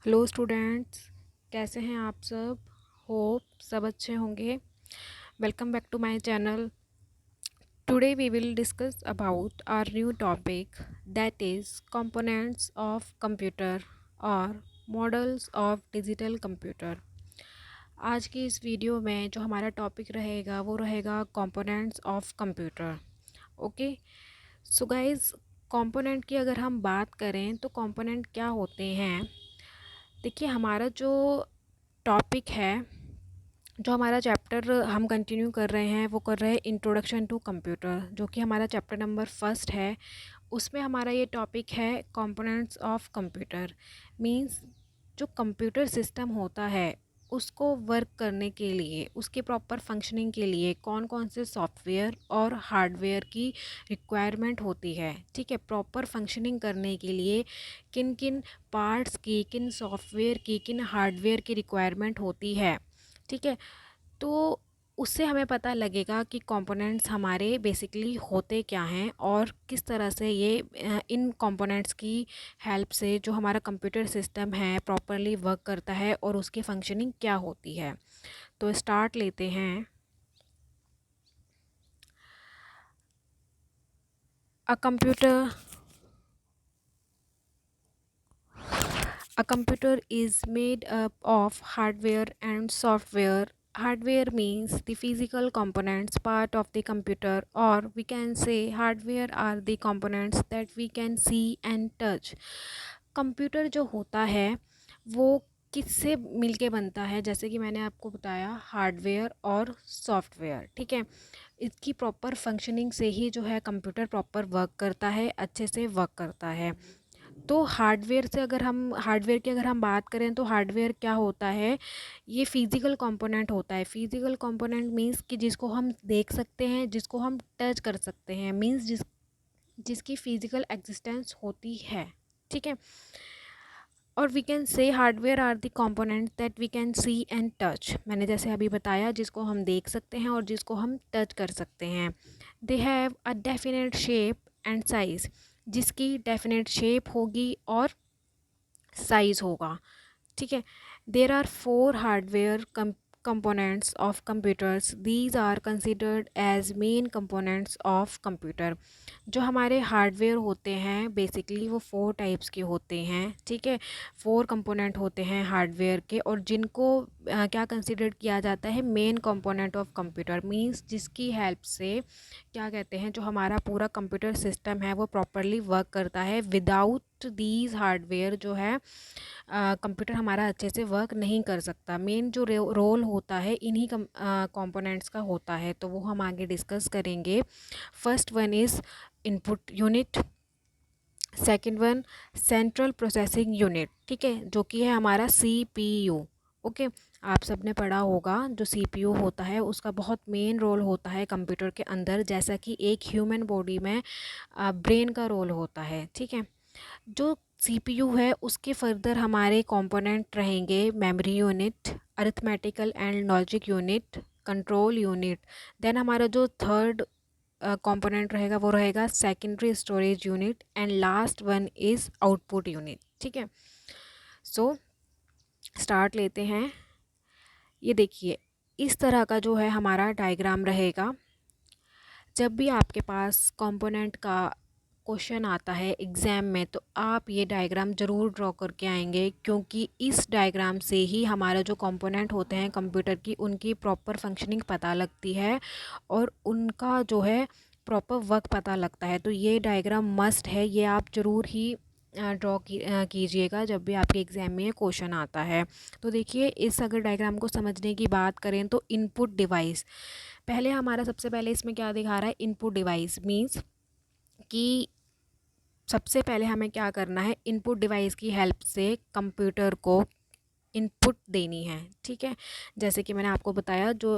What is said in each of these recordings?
Hello students, कैसे हैं आप सब। होप सब अच्छे होंगे। Welcome back to my channel. Today we will discuss about our new topic that is components of computer और मॉडल्स ऑफ डिजिटल कंप्यूटर। आज की इस वीडियो में जो हमारा टॉपिक रहेगा वो रहेगा components of computer. Okay, so guys, component की अगर हम बात करें तो कंपोनेंट क्या होते हैं। देखिए, हमारा जो टॉपिक है, जो हमारा चैप्टर हम कंटिन्यू कर रहे हैं वो कर रहे हैं इंट्रोडक्शन टू कंप्यूटर, जो कि हमारा चैप्टर नंबर फर्स्ट है। उसमें हमारा ये टॉपिक है कंपोनेंट्स ऑफ कंप्यूटर। मींस जो कंप्यूटर सिस्टम होता है उसको वर्क करने के लिए, उसके प्रॉपर फंक्शनिंग के लिए कौन कौन से सॉफ्टवेयर और हार्डवेयर की रिक्वायरमेंट होती है। ठीक है, प्रॉपर फंक्शनिंग करने के लिए किन किन पार्ट्स की, किन सॉफ्टवेयर की, किन हार्डवेयर की रिक्वायरमेंट होती है। ठीक है, तो उससे हमें पता लगेगा कि कंपोनेंट्स हमारे बेसिकली होते क्या हैं और किस तरह से ये इन कंपोनेंट्स की हेल्प से जो हमारा कंप्यूटर सिस्टम है प्रॉपरली वर्क करता है और उसकी फंक्शनिंग क्या होती है। तो स्टार्ट लेते हैं। A computer A computer is made up of hardware and software. Hardware means the physical components part of the computer, or we can say hardware are the components that we can see and touch. Computer जो होता है वो किससे मिलके बनता है, जैसे कि मैंने आपको बताया, हार्डवेयर और सॉफ्टवेयर। ठीक है, इसकी प्रॉपर फंक्शनिंग से ही जो है कंप्यूटर प्रॉपर वर्क करता है, अच्छे से वर्क करता है। तो हार्डवेयर की अगर हम बात करें तो हार्डवेयर क्या होता है, ये फिज़िकल कंपोनेंट होता है। फिज़िकल कंपोनेंट मींस कि जिसको हम देख सकते हैं, जिसको हम टच कर सकते हैं, मींस जिसकी फ़िज़िकल एग्जिस्टेंस होती है। ठीक है, और we can say hardware are the component that we can see and touch. मैंने जैसे अभी बताया, जिसको हम देख सकते हैं और जिसको हम टच कर सकते हैं। They have a definite shape and size, जिसकी डेफिनेट शेप होगी और साइज़ होगा। ठीक है, there are four hardware components of computers. These are considered as main components of computer. जो हमारे हार्डवेयर होते हैं बेसिकली वो फोर टाइप्स के होते हैं। ठीक है, फोर कंपोनेंट होते हैं हार्डवेयर के, और जिनको क्या कंसिडर किया जाता है, main component of computer. Means जिसकी हेल्प से क्या कहते हैं, जो हमारा पूरा कंप्यूटर सिस्टम है वो प्रॉपरली वर्क करता है। विदाउट दीज हार्डवेयर जो है कंप्यूटर हमारा अच्छे से वर्क नहीं कर सकता। मेन जो रोल होता है इन्हीं कंपोनेंट्स का होता है, तो वो हम आगे डिस्कस करेंगे। First one is input unit, second one central processing unit. ठीक है, जो कि है हमारा CPU। ओके, आप सब ने पढ़ा होगा जो CPU होता है उसका बहुत मेन रोल होता है कंप्यूटर के अंदर, जैसा कि एक ह्यूमन बॉडी में ब्रेन का रोल होता है। ठीक है, जो CPU है उसके फर्दर हमारे कंपोनेंट रहेंगे memory unit, arithmetical and logic unit, control unit. Then हमारा जो थर्ड कंपोनेंट रहेगा वो रहेगा secondary storage unit, and last one is output unit. ठीक है, सो स्टार्ट लेते हैं। ये देखिए, इस तरह का जो है हमारा डायग्राम रहेगा। जब भी आपके पास कंपोनेंट का क्वेश्चन आता है एग्ज़ाम में तो आप ये डायग्राम ज़रूर ड्रॉ करके आएंगे, क्योंकि इस डायग्राम से ही हमारा जो कंपोनेंट होते हैं कंप्यूटर की उनकी प्रॉपर फंक्शनिंग पता लगती है और उनका जो है प्रॉपर वर्क पता लगता है। तो ये डायग्राम मस्ट है, ये आप ज़रूर ही ड्रॉ कीजिएगा जब भी आपके एग्ज़ाम में ये क्वेश्चन आता है। तो देखिए, इस अगर डायग्राम को समझने की बात करें तो इनपुट डिवाइस, पहले हमारा सबसे पहले इसमें क्या दिखा रहा है, इनपुट डिवाइस मींस कि सबसे पहले हमें क्या करना है, इनपुट डिवाइस की हेल्प से कंप्यूटर को इनपुट देनी है। ठीक है, जैसे कि मैंने आपको बताया, जो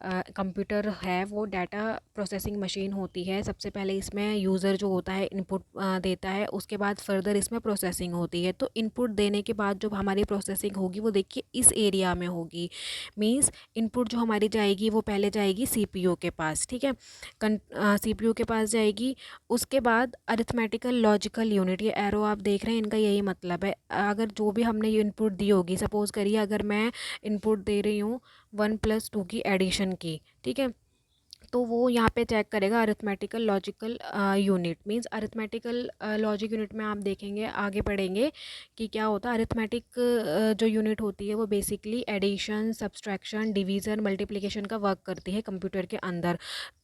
कंप्यूटर है वो डाटा प्रोसेसिंग मशीन होती है। सबसे पहले इसमें यूज़र जो होता है इनपुट देता है, उसके बाद फर्दर इसमें प्रोसेसिंग होती है। तो इनपुट देने के बाद जो हमारी प्रोसेसिंग होगी वो देखिए इस एरिया में होगी। मींस इनपुट जो हमारी जाएगी वो पहले जाएगी सीपीयू के पास, ठीक है, सीपीयू के पास जाएगी। उसके बाद अरिथमेटिकल लॉजिकल यूनिट, ये एरो आप देख रहे हैं, इनका यही मतलब है। अगर जो भी हमने ये इनपुट दी होगी, सपोज़ करिए अगर मैं इनपुट दे रही हूँ 1+2 की एडिशन की, ठीक है, तो वो यहाँ पे चेक करेगा arithmetical logical unit. Means arithmetical logic unit में आप देखेंगे आगे पढ़ेंगे कि क्या होता है। अरिथमेटिक जो यूनिट होती है वो basically addition, subtraction, division, multiplication का वर्क करती है कंप्यूटर के अंदर।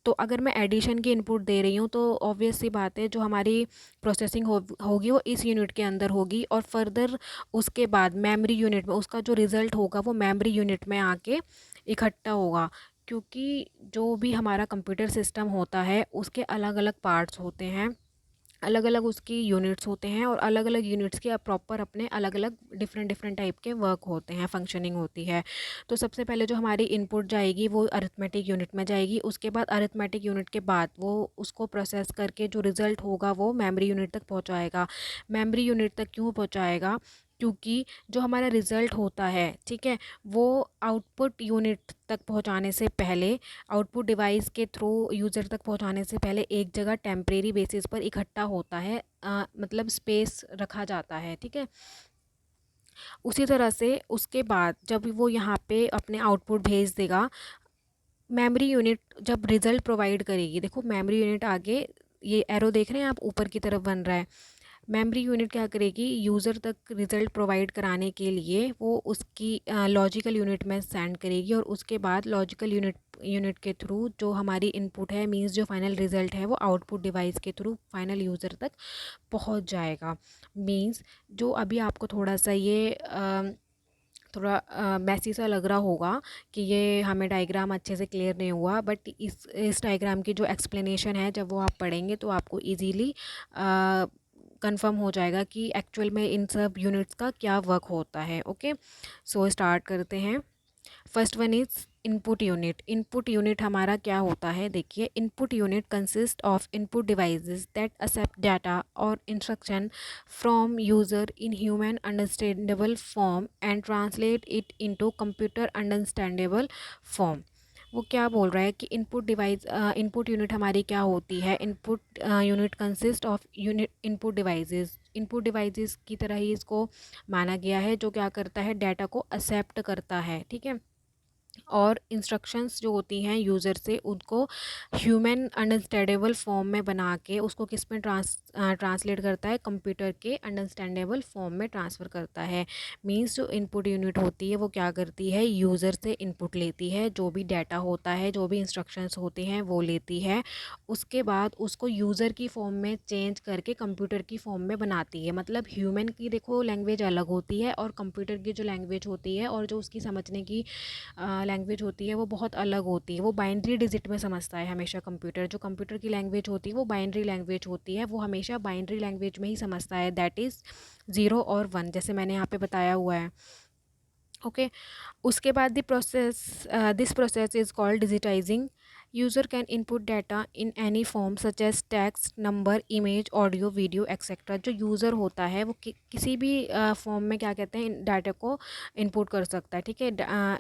तो अगर मैं एडिशन की इनपुट दे रही हूँ तो ऑब्वियस सी बात है जो हमारी प्रोसेसिंग होगी वो इस यूनिट के अंदर होगी, और फर्दर उसके बाद मेमोरी यूनिट में उसका जो रिज़ल्ट होगा वो मेमोरी यूनिट में आके इकट्ठा होगा। क्योंकि जो भी हमारा कंप्यूटर सिस्टम होता है उसके अलग अलग पार्ट्स होते हैं, अलग अलग उसकी यूनिट्स होते हैं, और अलग अलग यूनिट्स के प्रॉपर अपने अलग अलग डिफरेंट डिफरेंट टाइप के वर्क होते हैं, फंक्शनिंग होती है। तो सबसे पहले जो हमारी इनपुट जाएगी वो अरिथमेटिक यूनिट में जाएगी। उसके बाद अरिथमेटिक यूनिट के बाद वो उसको प्रोसेस करके जो रिज़ल्ट होगा वो मेमोरी यूनिट तक पहुंचाएगा। मेमोरी यूनिट तक क्यों पहुंचाएगा? क्योंकि जो हमारा रिज़ल्ट होता है, ठीक है, वो आउटपुट यूनिट तक पहुंचाने से पहले, आउटपुट डिवाइस के थ्रू यूज़र तक पहुंचाने से पहले एक जगह टेम्परेरी बेसिस पर इकट्ठा होता है, मतलब स्पेस रखा जाता है, ठीक है। उसी तरह से उसके बाद जब वो यहाँ पे अपने आउटपुट भेज देगा, मेमोरी यूनिट जब रिज़ल्ट प्रोवाइड करेगी, देखो मेमोरी यूनिट आगे ये एरो देख रहे हैं आप, ऊपर की तरफ बन रहा है। मेमोरी यूनिट क्या करेगी, यूज़र तक रिज़ल्ट प्रोवाइड कराने के लिए वो उसकी लॉजिकल यूनिट में सेंड करेगी, और उसके बाद लॉजिकल यूनिट के थ्रू जो हमारी इनपुट है, मींस जो फाइनल रिज़ल्ट है वो आउटपुट डिवाइस के थ्रू फाइनल यूज़र तक पहुंच जाएगा। मींस जो अभी आपको थोड़ा सा ये थोड़ा मैसी सा लग रहा होगा कि ये हमें डायग्राम अच्छे से क्लियर नहीं हुआ, बट इस डायग्राम की जो एक्सप्लेनेशन है जब वो आप पढ़ेंगे तो आपको इजीली कंफर्म हो जाएगा कि एक्चुअल में इन सब यूनिट्स का क्या वर्क होता है। ओके, सो स्टार्ट करते हैं। First one is input unit. Input unit हमारा क्या होता है, देखिए, input unit consist of input devices that accept data और instruction from user in human understandable form and translate it into computer understandable form. वो क्या बोल रहा है कि इनपुट यूनिट हमारी क्या होती है। Input unit consist of unit input devices. Input devices की तरह ही इसको माना गया है, जो क्या करता है, डाटा को एक्सेप्ट करता है, ठीक है, और इंस्ट्रक्शंस जो होती हैं यूज़र से उनको ह्यूमन अंडरस्टैंडेबल फॉर्म में बना के उसको किस में ट्रांसलेट करता है, कंप्यूटर के अंडरस्टैंडेबल फॉर्म में ट्रांसफ़र करता है। मींस जो इनपुट यूनिट होती है वो क्या करती है, यूज़र से इनपुट लेती है, जो भी डाटा होता है, जो भी इंस्ट्रक्शंस होते हैं वो लेती है, उसके बाद उसको यूज़र की फॉर्म में चेंज करके कंप्यूटर की फॉर्म में बनाती है। मतलब ह्यूमन की देखो लैंग्वेज अलग होती है, और कंप्यूटर की जो लैंग्वेज होती है और जो उसकी समझने की लैंग्वेज होती है वो बहुत अलग होती है। वो बाइनरी डिजिट में समझता है हमेशा कंप्यूटर। जो कंप्यूटर की लैंग्वेज होती है वो बाइनरी लैंग्वेज होती है, वो हमेशा बाइनरी लैंग्वेज में ही समझता है, दैट इज़ 0 और 1, जैसे मैंने यहाँ पे बताया हुआ है। ओके, उसके बाद this process is called digitizing. User can input data in any form such as text, number, image, audio, video etcetera. जो यूज़र होता है वो किसी भी फॉर्म में क्या कहते हैं, डाटा को इनपुट कर सकता है, ठीक है,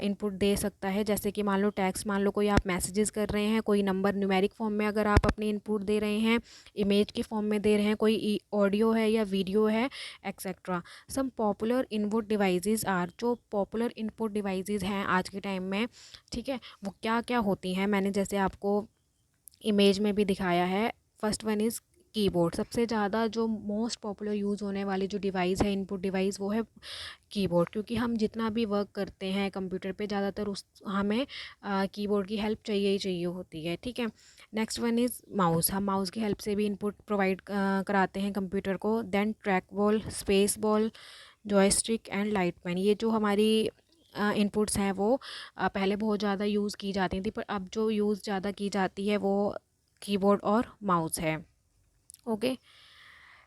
इनपुट दे सकता है। जैसे कि मान लो टेक्स्ट, मान लो कोई आप मैसेजेस कर रहे हैं, कोई नंबर न्यूमेरिक फॉर्म में अगर आप अपनी इनपुट दे रहे हैं, इमेज के फॉर्म में दे रहे हैं, कोई ऑडियो है या वीडियो है etcetera. Some popular input devices are, जो पॉपुलर इनपुट डिवाइसेस हैं आज के टाइम में, ठीक है, वो क्या क्या होती हैं, मैंने जैसे आपको इमेज में भी दिखाया है। First one is keyboard. सबसे ज़्यादा जो मोस्ट पॉपुलर यूज़ होने वाली जो डिवाइस है, इनपुट डिवाइस, वो है कीबोर्ड। क्योंकि हम जितना भी वर्क करते हैं कंप्यूटर पे, ज़्यादातर उस हमें कीबोर्ड की हेल्प चाहिए ही चाहिए होती है, ठीक है। Next one is mouse. हम माउस की हेल्प से भी इनपुट प्रोवाइड कराते हैं कंप्यूटर को। Then track ball, space ball, joystick and light pen. ये जो हमारी इनपुट्स हैं वो पहले बहुत ज़्यादा यूज़ की जाती थी, पर अब जो यूज़ ज़्यादा की जाती है वो कीबोर्ड और माउस है। Okay,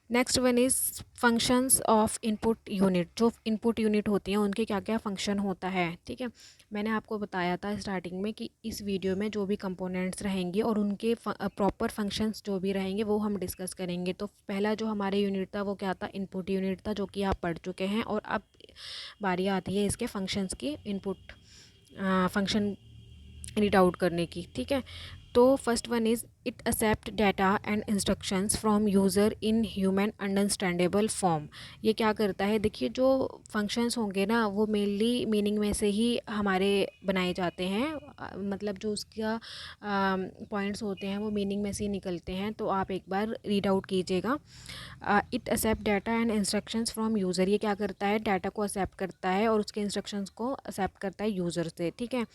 next one is functions of input unit. जो इनपुट यूनिट होती हैं उनके क्या क्या फंक्शन होता है, ठीक है। मैंने आपको बताया था स्टार्टिंग में कि इस वीडियो में जो भी कंपोनेंट्स रहेंगे और उनके प्रॉपर फंक्शंस जो भी रहेंगे वो हम डिस्कस करेंगे। तो पहला जो हमारे यूनिट था वो क्या था, इनपुट यूनिट था, जो कि आप पढ़ चुके हैं। और अब बारी आती है इसके फंक्शंस की, इनपुट फंक्शन रीड आउट करने की, ठीक है। तो first one is it accept data and instructions from user in human understandable form. ये क्या करता है, देखिए जो फंक्शंस होंगे ना वो मेनली मीनिंग में से ही हमारे बनाए जाते हैं, मतलब जो उसका पॉइंट्स होते हैं वो मीनिंग में से ही निकलते हैं। तो आप एक बार रीड आउट कीजिएगा। It accept data and instructions from user. ये क्या करता है, डाटा को एक्सेप्ट करता है और उसके इंस्ट्रक्शंस को एक्सेप्ट करता है यूज़र से, ठीक है।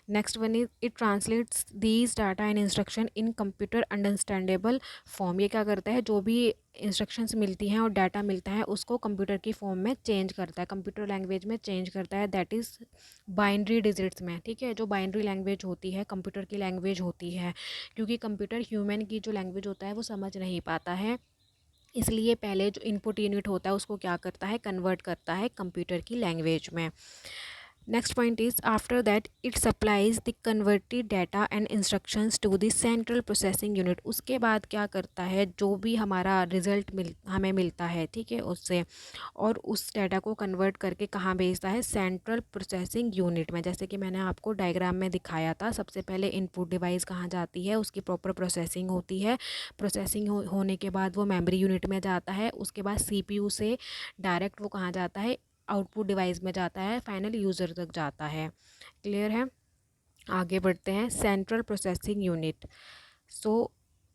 Next one is it translates these data and instruction in computer understandable form. ये क्या करता है, जो भी इंस्ट्रक्शंस मिलती हैं और डाटा मिलता है उसको कंप्यूटर की फॉर्म में चेंज करता है, कंप्यूटर लैंग्वेज में चेंज करता है, दैट इज़ बाइनरी डिजिट्स में, ठीक है। जो बाइनरी लैंग्वेज होती है कंप्यूटर की लैंग्वेज होती है, क्योंकि कंप्यूटर ह्यूमन की जो लैंग्वेज होता है वो समझ नहीं पाता है, इसलिए पहले जो इनपुट यूनिट होता है उसको क्या करता है, कन्वर्ट करता है कंप्यूटर की लैंग्वेज में। Next point is after that it supplies the converted data and instructions to the central processing unit. उसके बाद क्या करता है, जो भी हमारा रिजल्ट हमें मिलता है, ठीक है, उससे, और उस डाटा को कन्वर्ट करके कहाँ भेजता है, सेंट्रल प्रोसेसिंग यूनिट में। जैसे कि मैंने आपको डायग्राम में दिखाया था, सबसे पहले इनपुट डिवाइस कहाँ जाती है, उसकी प्रॉपर प्रोसेसिंग होती है, प्रोसेसिंग होने के बाद वो मेमोरी यूनिट में जाता है, उसके बाद सीपीयू से डायरेक्ट वो कहाँ जाता है, आउटपुट डिवाइस में जाता है, फाइनल यूज़र तक जाता है। क्लियर है, आगे बढ़ते हैं। Central processing unit, so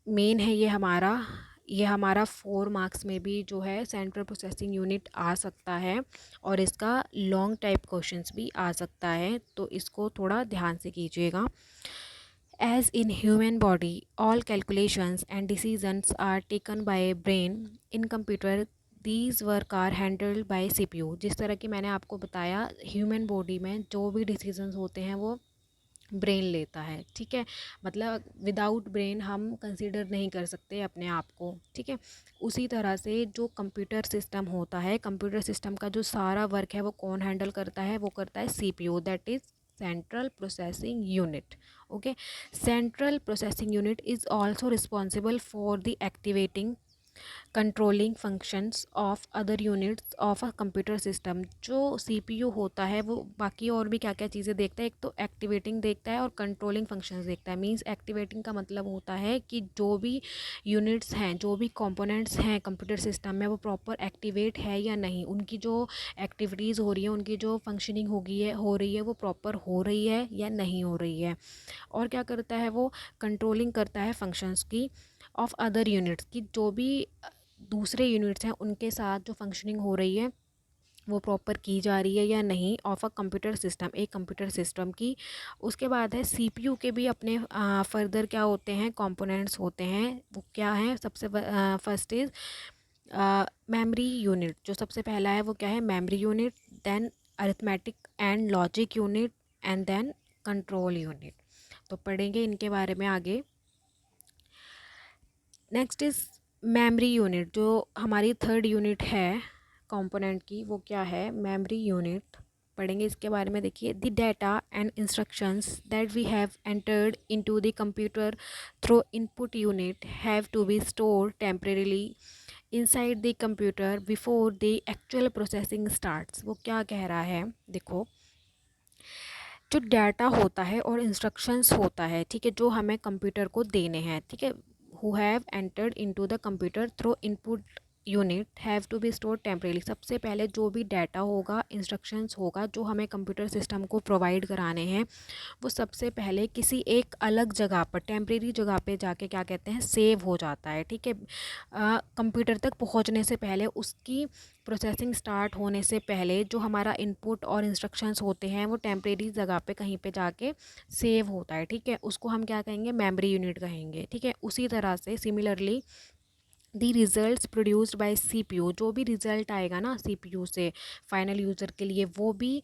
main है ये हमारा 4 मार्क्स में भी जो है सेंट्रल प्रोसेसिंग यूनिट आ सकता है, और इसका लॉन्ग टाइप क्वेश्चंस भी आ सकता है, तो इसको थोड़ा ध्यान से कीजिएगा। As in human body, all calculations and decisions are taken by brain. In computer, these work are handled by CPU. जिस तरह की मैंने आपको बताया, ह्यूमन बॉडी में जो भी डिसीजंस होते हैं वो ब्रेन लेता है, ठीक है। मतलब विदाउट ब्रेन हम कंसीडर नहीं कर सकते अपने आप को, ठीक है। उसी तरह से जो कंप्यूटर सिस्टम होता है, कंप्यूटर सिस्टम का जो सारा वर्क है वो कौन हैंडल करता है, वो करता है CPU, that is central processing unit. Okay, central processing unit is also responsible for the activating controlling functions of other units of a computer system. जो सीपीयू होता है वो बाकी और भी क्या क्या चीज़ें देखता है, एक तो एक्टिवेटिंग देखता है और कंट्रोलिंग फंक्शंस देखता है। मींस एक्टिवेटिंग का मतलब होता है कि जो भी यूनिट्स हैं, जो भी कंपोनेंट्स हैं कंप्यूटर सिस्टम में, वो प्रॉपर एक्टिवेट है या नहीं, उनकी जो एक्टिविटीज़ हो रही है, उनकी जो फंक्शनिंग हो रही है वो प्रॉपर हो रही है या नहीं हो रही है। और क्या करता है, वो कंट्रोलिंग करता है फंक्शंस की ऑफ अदर यूनिट्स की, जो भी दूसरे यूनिट्स हैं उनके साथ जो फंक्शनिंग हो रही है वो प्रॉपर की जा रही है या नहीं, ऑफ अ कंप्यूटर सिस्टम, एक कंप्यूटर सिस्टम की। उसके बाद है सीपीयू के भी अपने फर्दर क्या होते हैं, कंपोनेंट्स होते हैं, वो क्या हैं, सबसे फर्स्ट इज़ मेमोरी यूनिट। जो सबसे पहला है वो क्या है, memory unit, then arithmetic and logic unit, and then control unit. तो पढ़ेंगे इनके बारे में आगे। नेक्स्ट इज़ मेमोरी यूनिट, जो हमारी थर्ड यूनिट है कंपोनेंट की, वो क्या है, मेमोरी यूनिट। पढ़ेंगे इसके बारे में। देखिए, the data and instructions that we have entered into the computer through input unit have to be store temporarily inside the computer before the actual processing starts. वो क्या कह रहा है, देखो, जो डाटा होता है और इंस्ट्रक्शंस होता है, ठीक है, जो हमें कंप्यूटर को देने हैं, ठीक है, who have entered into the computer through input unit have to be store temporarily. सबसे पहले जो भी डाटा होगा, इंस्ट्रक्शंस होगा, जो हमें कंप्यूटर सिस्टम को प्रोवाइड कराने हैं, वो सबसे पहले किसी एक अलग जगह पर, टेम्परेरी जगह पे जाके क्या कहते हैं, सेव हो जाता है, ठीक है। कंप्यूटर तक पहुंचने से पहले, उसकी प्रोसेसिंग स्टार्ट होने से पहले जो हमारा इनपुट और इंस्ट्रक्शंस होते हैं वो टेम्परेरी जगह पे कहीं पे जाके सेव होता है, ठीक है। उसको हम क्या कहेंगे, मेमोरी यूनिट कहेंगे, ठीक है। उसी तरह से similarly the results produced by CPU, जो भी रिजल्ट आएगा ना सीपीयू से फाइनल यूज़र के लिए, वो भी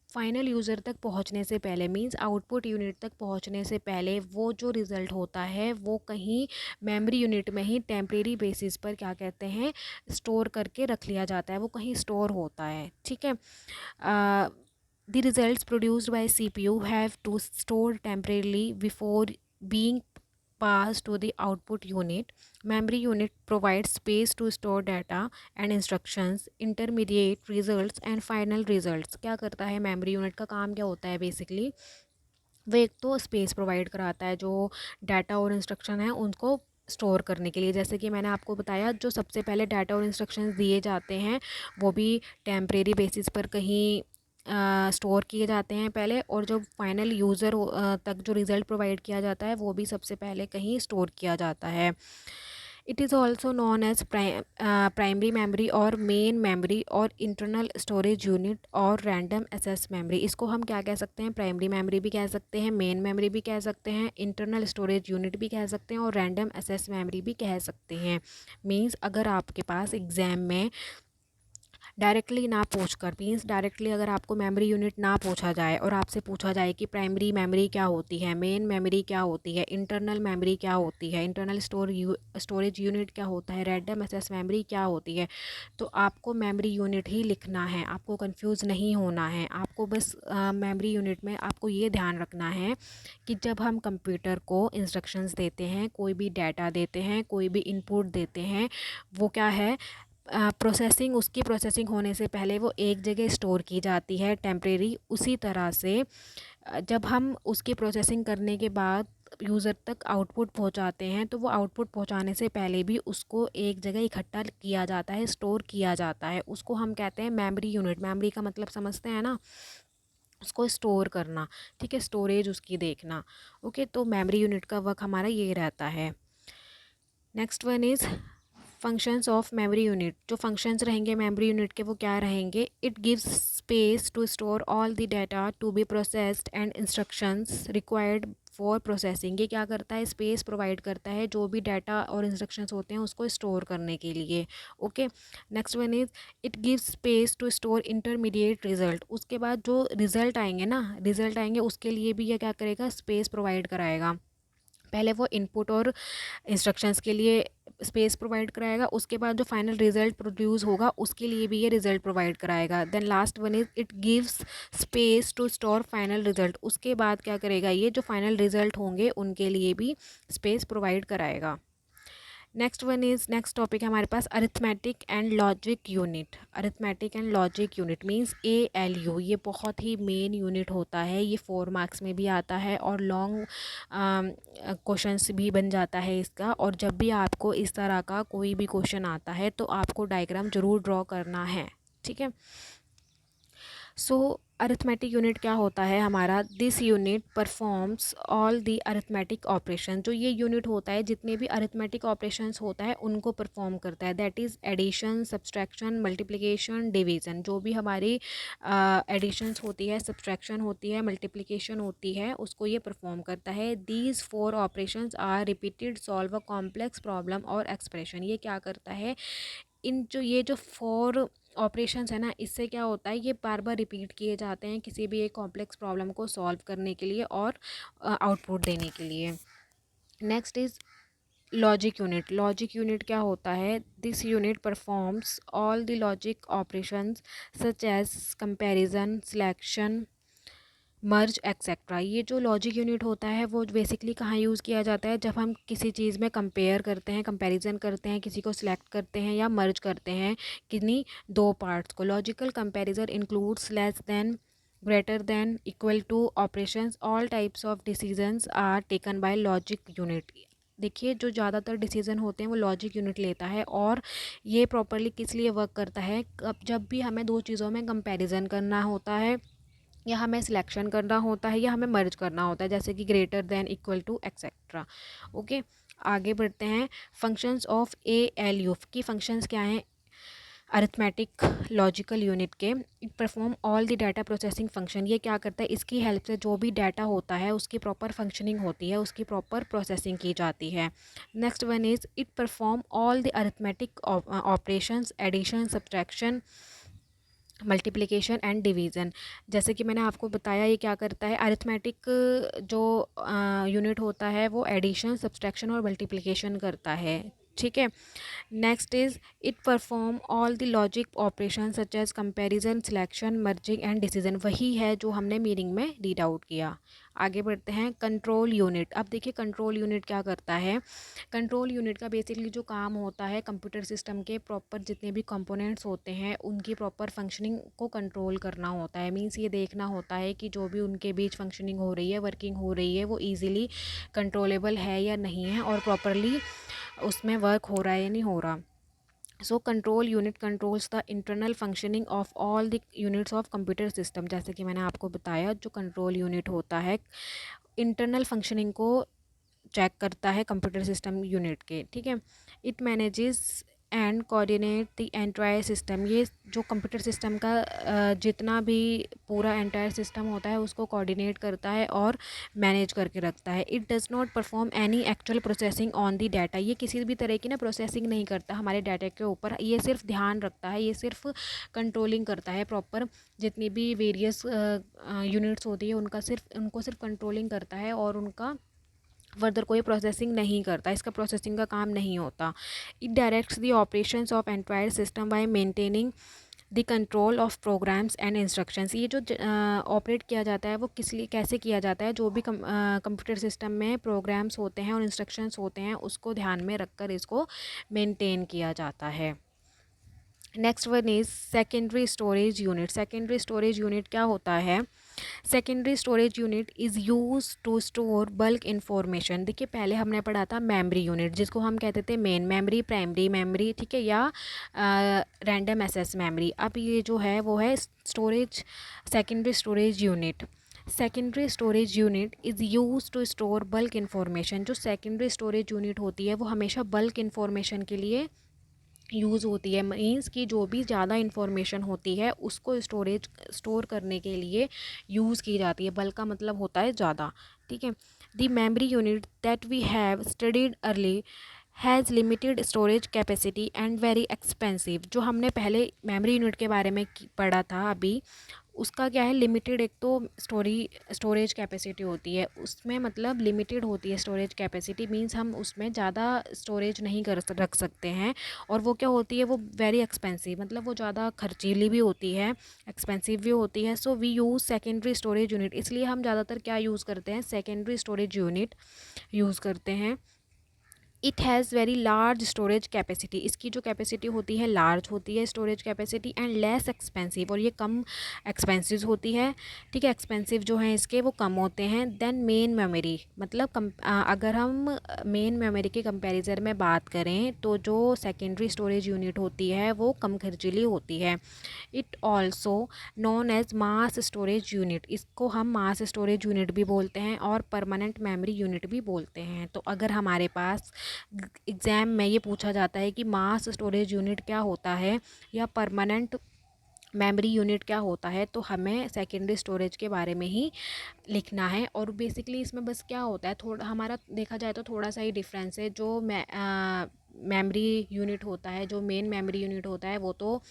फाइनल यूज़र तक पहुंचने से पहले, मींस आउटपुट यूनिट तक पहुंचने से पहले वो जो रिज़ल्ट होता है वो कहीं मेमोरी यूनिट में ही टेम्परेरी बेसिस पर क्या कहते हैं स्टोर करके रख लिया जाता है, वो कहीं स्टोर होता है। ठीक है। The results produced by CPU have to store temporarily before being passed to the output unit. Memory unit provides space to store data and instructions, intermediate results and final results. क्या करता है memory unit का काम क्या होता है basically, वो एक तो स्पेस प्रोवाइड कराता है जो डाटा और इंस्ट्रक्शन है उनको स्टोर करने के लिए। जैसे कि मैंने आपको बताया जो सबसे पहले डाटा और इंस्ट्रक्शंस दिए जाते हैं वो भी टेम्परेरी बेसिस पर कहीं स्टोर किए जाते हैं पहले, और जो फाइनल यूज़र तक जो रिज़ल्ट प्रोवाइड किया जाता है वो भी सबसे पहले कहीं स्टोर किया जाता है। It is also known as primary memory और मेन मेमोरी और इंटरनल स्टोरेज यूनिट और रैंडम एक्सेस मेमोरी। इसको हम क्या कह सकते हैं, प्राइमरी मेमोरी भी कह सकते हैं, मेन मेमोरी भी कह सकते हैं, इंटरनल स्टोरेज यूनिट भी कह सकते हैं और रैंडम एक्सेस मेमोरी भी कह सकते हैं। मींस अगर आपके पास एग्ज़ाम में डायरेक्टली ना पूछ कर, मीन्स डायरेक्टली अगर आपको मेमोरी यूनिट ना पूछा जाए और आपसे पूछा जाए कि प्राइमरी मेमोरी क्या होती है, मेन मेमोरी क्या होती है, इंटरनल मेमोरी क्या होती है, इंटरनल स्टोरेज यूनिट क्या होता है, रैंडम एक्सेस मेमोरी क्या होती है, तो आपको मेमोरी यूनिट ही लिखना है, आपको कंफ्यूज नहीं होना है। आपको बस मेमोरी यूनिट में आपको ये ध्यान रखना है कि जब हम कंप्यूटर को इंस्ट्रक्शंस देते हैं, कोई भी डाटा देते हैं, कोई भी इनपुट देते हैं, वो क्या है प्रोसेसिंग, उसकी प्रोसेसिंग होने से पहले वो एक जगह स्टोर की जाती है टेम्परेरी। उसी तरह से जब हम उसकी प्रोसेसिंग करने के बाद यूज़र तक आउटपुट पहुंचाते हैं तो वो आउटपुट पहुंचाने से पहले भी उसको एक जगह इकट्ठा किया जाता है, स्टोर किया जाता है। उसको हम कहते हैं मेमोरी यूनिट। मेमोरी का मतलब समझते हैं ना, उसको स्टोर करना। ठीक है, स्टोरेज उसकी देखना। ओके, तो मेमोरी यूनिट का वर्क हमारा ये रहता है। Next one is functions of memory unit. जो फंक्शंस रहेंगे मेमोरी यूनिट के वो क्या रहेंगे, it gives space to store all the data to be processed and instructions required for processing. ये क्या करता है, स्पेस प्रोवाइड करता है जो भी डाटा और इंस्ट्रक्शंस होते हैं उसको स्टोर करने के लिए। Okay, next one is it gives space to store intermediate result. उसके बाद जो रिजल्ट आएंगे ना, रिजल्ट आएंगे उसके लिए भी ये क्या करेगा, स्पेस प्रोवाइड कराएगा। पहले वो इनपुट और इंस्ट्रक्शंस के लिए स्पेस प्रोवाइड कराएगा, उसके बाद जो फाइनल रिजल्ट प्रोड्यूस होगा उसके लिए भी ये रिजल्ट प्रोवाइड कराएगा। Then last one is it gives space to store final result. उसके बाद क्या करेगा, ये जो फाइनल रिजल्ट होंगे उनके लिए भी स्पेस प्रोवाइड कराएगा। नेक्स्ट टॉपिक है हमारे पास arithmetic and logic unit. Arithmetic and logic unit means ALU। ये बहुत ही मेन यूनिट होता है, ये 4 मार्क्स में भी आता है और लॉन्ग क्वेश्चंस भी बन जाता है इसका। और जब भी आपको इस तरह का कोई भी क्वेश्चन आता है तो आपको डायग्राम ज़रूर ड्रॉ करना है। ठीक है। सो अरिथमेटिक यूनिट क्या होता है हमारा, this unit performs all the arithmetic operation. जो ये यूनिट होता है जितने भी अरिथमेटिक ऑपरेशंस होता है उनको परफॉर्म करता है। That is addition, subtraction, multiplication, division. जो भी हमारी एडिशंस होती है, सब्सट्रैक्शन होती है, मल्टीप्लिकेशन होती है, उसको ये परफॉर्म करता है। These 4 operations are repeated solve a complex problem और एक्सप्रेशन। ये क्या करता है, ये जो 4 ऑपरेशंस है ना, इससे क्या होता है, ये बार बार रिपीट किए जाते हैं किसी भी एक कॉम्प्लेक्स प्रॉब्लम को सॉल्व करने के लिए और आउटपुट देने के लिए। Next is logic unit. Logic unit क्या होता है, this unit performs all the logic operations such as comparison, selection, merge etcetera. ये जो लॉजिक यूनिट होता है वो बेसिकली कहाँ यूज़ किया जाता है, जब हम किसी चीज़ में कंपेयर करते हैं, कंपैरिजन करते हैं, किसी को सिलेक्ट करते हैं या मर्ज करते हैं किन्हीं 2 पार्ट्स को। Logical comparison includes less than, greater than, equal to operations. All types of decisions are taken by logic unit. देखिए जो ज़्यादातर डिसीजन होते हैं वो लॉजिक यूनिट लेता है और ये प्रॉपरली किस लिए वर्क करता है, जब भी हमें 2 चीज़ों में कंपैरिजन करना होता है या हमें सिलेक्शन करना होता है या हमें मर्ज करना होता है, जैसे कि greater than, equal to, etcetera. Okay, आगे बढ़ते हैं। फंक्शंस ऑफ ALU की फंक्शंस क्या हैं अरिथमेटिक लॉजिकल यूनिट के। It perform all the data processing function. ये क्या करता है, इसकी हेल्प से जो भी डाटा होता है उसकी प्रॉपर फंक्शनिंग होती है, उसकी प्रॉपर प्रोसेसिंग की जाती है। Next one is it perform all the arithmetic operations, addition, subtraction, multiplication and division. जैसे कि मैंने आपको बताया ये क्या करता है, अरिथमेटिक जो यूनिट होता है वो एडिशन, सब्सट्रैक्शन और मल्टीप्लिकेशन करता है। ठीक है। Next is it perform all the logic operation such as comparison, selection, merging and decision. वही है जो हमने मीनिंग में रीड आउट किया। आगे बढ़ते हैं, कंट्रोल यूनिट। अब देखिए कंट्रोल यूनिट क्या करता है। कंट्रोल यूनिट का बेसिकली जो काम होता है, कंप्यूटर सिस्टम के प्रॉपर जितने भी कंपोनेंट्स होते हैं उनकी प्रॉपर फंक्शनिंग को कंट्रोल करना होता है। मींस ये देखना होता है कि जो भी उनके बीच फंक्शनिंग हो रही है, वर्किंग हो रही है, वो ईजिली कंट्रोलेबल है या नहीं है, और प्रॉपरली उसमें वर्क हो रहा है या नहीं हो रहा। So control unit controls the internal functioning of all the units of computer system. जैसे कि मैंने आपको बताया, जो कंट्रोल यूनिट होता है इंटरनल फंक्शनिंग को चेक करता है कंप्यूटर सिस्टम यूनिट के। ठीक है। It manages and coordinate the entire system. ये जो कंप्यूटर सिस्टम का जितना भी पूरा एंटायर सिस्टम होता है उसको कोऑर्डिनेट करता है और मैनेज करके रखता है। It does not perform any actual processing on the data. ये किसी भी तरह की ना प्रोसेसिंग नहीं करता हमारे डाटा के ऊपर, ये सिर्फ ध्यान रखता है, ये सिर्फ कंट्रोलिंग करता है प्रॉपर। जितनी भी वेरियस यूनिट्स होती है उनको सिर्फ कंट्रोलिंग करता है और उनका फर्दर कोई प्रोसेसिंग नहीं करता, इसका प्रोसेसिंग का काम नहीं होता। It directs the operations of entire system by maintaining the control of programs and instructions. ये जो ऑपरेट किया जाता है वो किस लिए कैसे किया जाता है, जो भी कंप्यूटर सिस्टम में प्रोग्राम्स होते हैं और इंस्ट्रक्शंस होते हैं उसको ध्यान में रखकर इसको मेंटेन किया जाता है। Next one is secondary storage unit. Secondary storage unit क्या होता है। Secondary storage unit is use to store bulk information. देखिए पहले हमने पढ़ा था मेमोरी यूनिट, जिसको हम कहते थे मेन मेमोरी, प्राइमरी मेमोरी, ठीक है, या रैंडम एक्सेस मेमोरी। अब ये जो है वो है storage, secondary storage unit. Secondary storage unit is use to store bulk information. जो सेकेंडरी स्टोरेज यूनिट होती है वो हमेशा बल्क इन्फॉर्मेशन के लिए यूज़ होती है। मीन्स कि जो भी ज़्यादा इन्फॉर्मेशन होती है उसको स्टोर करने के लिए यूज़ की जाती है। बल्क का मतलब होता है ज़्यादा। ठीक है। The memory unit that we have studied early has limited storage capacity and very expensive. जो हमने पहले मेमोरी यूनिट के बारे में पढ़ा था अभी, उसका क्या है, लिमिटेड एक तो स्टोरेज कैपेसिटी होती है उसमें, मतलब लिमिटेड होती है स्टोरेज कैपेसिटी। मींस हम उसमें ज़्यादा स्टोरेज नहीं रख सकते हैं। और वो क्या होती है, वो वेरी एक्सपेंसिव, मतलब वो ज़्यादा खर्चीली भी होती है, एक्सपेंसिव भी होती है। So we use secondary storage unit. इसलिए हम ज़्यादातर क्या यूज़ करते हैं, सेकेंडरी स्टोरेज यूनिट यूज़ करते हैं। It has very large storage capacity. इसकी जो कैपेसिटी होती है लार्ज होती है storage capacity, and less expensive, और ये कम एक्सपेंसिव होती है। ठीक है, एक्सपेंसिव जो हैं इसके वो कम होते हैं देन मेन मेमोरी। मतलब अगर हम मेन मेमोरी के कंपैरिजन में बात करें तो जो सेकेंडरी स्टोरेज यूनिट होती है वो कम खर्चीली होती है। It also known as mass storage unit. इसको हम मास स्टोरेज यूनिट भी बोलते हैं और परमानेंट मेमोरी यूनिट भी बोलते हैं। तो अगर हमारे पास एग्ज़ाम में ये पूछा जाता है कि मास स्टोरेज यूनिट क्या होता है या परमानेंट मेमोरी यूनिट क्या होता है, तो हमें सेकेंडरी स्टोरेज के बारे में ही लिखना है। और बेसिकली इसमें बस क्या होता है, थोड़ा हमारा देखा जाए तो थोड़ा सा ही डिफरेंस है। जो मेमोरी यूनिट होता है, जो मेन मेमोरी यूनिट होता है वो तो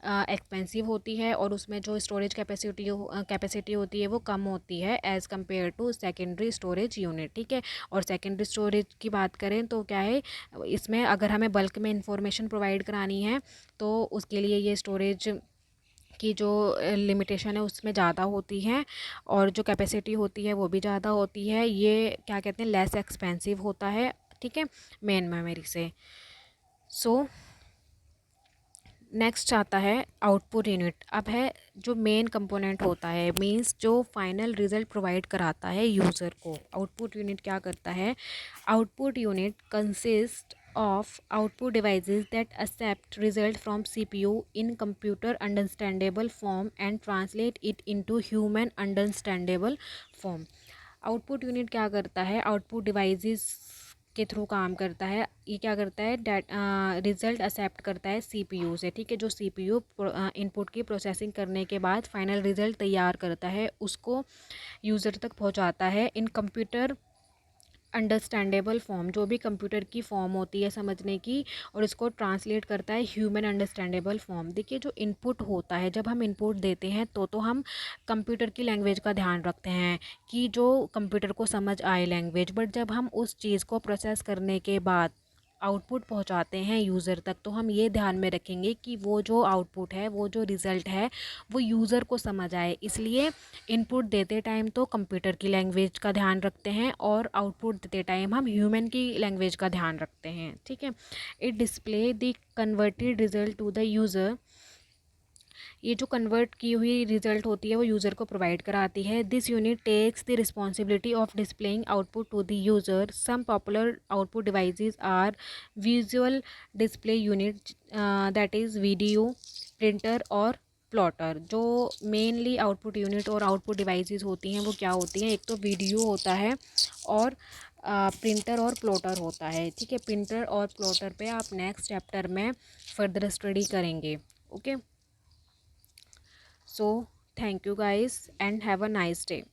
एक्सपेंसिव होती है और उसमें जो स्टोरेज कैपेसिटी होती है वो कम होती है as compare to secondary storage unit. ठीक है। और सेकेंडरी स्टोरेज की बात करें तो क्या है, इसमें अगर हमें बल्क में इंफॉर्मेशन प्रोवाइड करानी है तो उसके लिए ये स्टोरेज की जो लिमिटेशन है उसमें ज़्यादा होती है, और जो कैपेसिटी होती है वो भी ज़्यादा होती है। ये क्या कहते हैं, लेस एक्सपेंसिव होता है। ठीक है, मेन मेमोरी से। सो नेक्स्ट आता है आउटपुट यूनिट। अब है जो मेन कंपोनेंट होता है, मींस जो फाइनल रिजल्ट प्रोवाइड कराता है यूज़र को। आउटपुट यूनिट क्या करता है, output unit consist of output devices that accept result from CPU in computer understandable form and translate it into human understandable form। Output unit क्या करता है, आउटपुट डिवाइसेस के थ्रू काम करता है। ये क्या करता है, रिजल्ट एक्सेप्ट करता है सीपीयू से। ठीक है, जो सीपीयू इनपुट की प्रोसेसिंग करने के बाद फाइनल रिजल्ट तैयार करता है उसको यूज़र तक पहुंचाता है इन कंप्यूटर अंडरस्टैंडेबल फॉर्म, जो भी कंप्यूटर की फॉर्म होती है समझने की, और इसको ट्रांसलेट करता है ह्यूमन अंडरस्टैंडेबल फॉर्म। देखिए जो इनपुट होता है, जब हम इनपुट देते हैं तो हम कंप्यूटर की लैंग्वेज का ध्यान रखते हैं कि जो कंप्यूटर को समझ आए लैंग्वेज, बट जब हम उस चीज़ को प्रोसेस करने के बाद आउटपुट पहुंचाते हैं यूज़र तक, तो हम ये ध्यान में रखेंगे कि वो जो आउटपुट है, वो जो रिज़ल्ट है, वो यूज़र को समझ आए। इसलिए इनपुट देते टाइम तो कंप्यूटर की लैंग्वेज का ध्यान रखते हैं, और आउटपुट देते टाइम हम ह्यूमन की लैंग्वेज का ध्यान रखते हैं, ठीक है। It display the converted result to the user. ये जो कन्वर्ट की हुई रिजल्ट होती है वो यूज़र को प्रोवाइड कराती है। This unit takes the responsibility of displaying output to the user. Some popular output devices are visual display unit, that is video, printer और प्लॉटर। जो मेनली आउटपुट यूनिट और आउटपुट डिवाइसेस होती हैं वो क्या होती हैं, एक तो वीडियो होता है और प्रिंटर और प्लॉटर होता है, ठीक है। प्रिंटर और प्लॉटर पे आप नेक्स्ट चैप्टर में फर्दर स्टडी करेंगे, okay. So, thank you guys and have a nice day.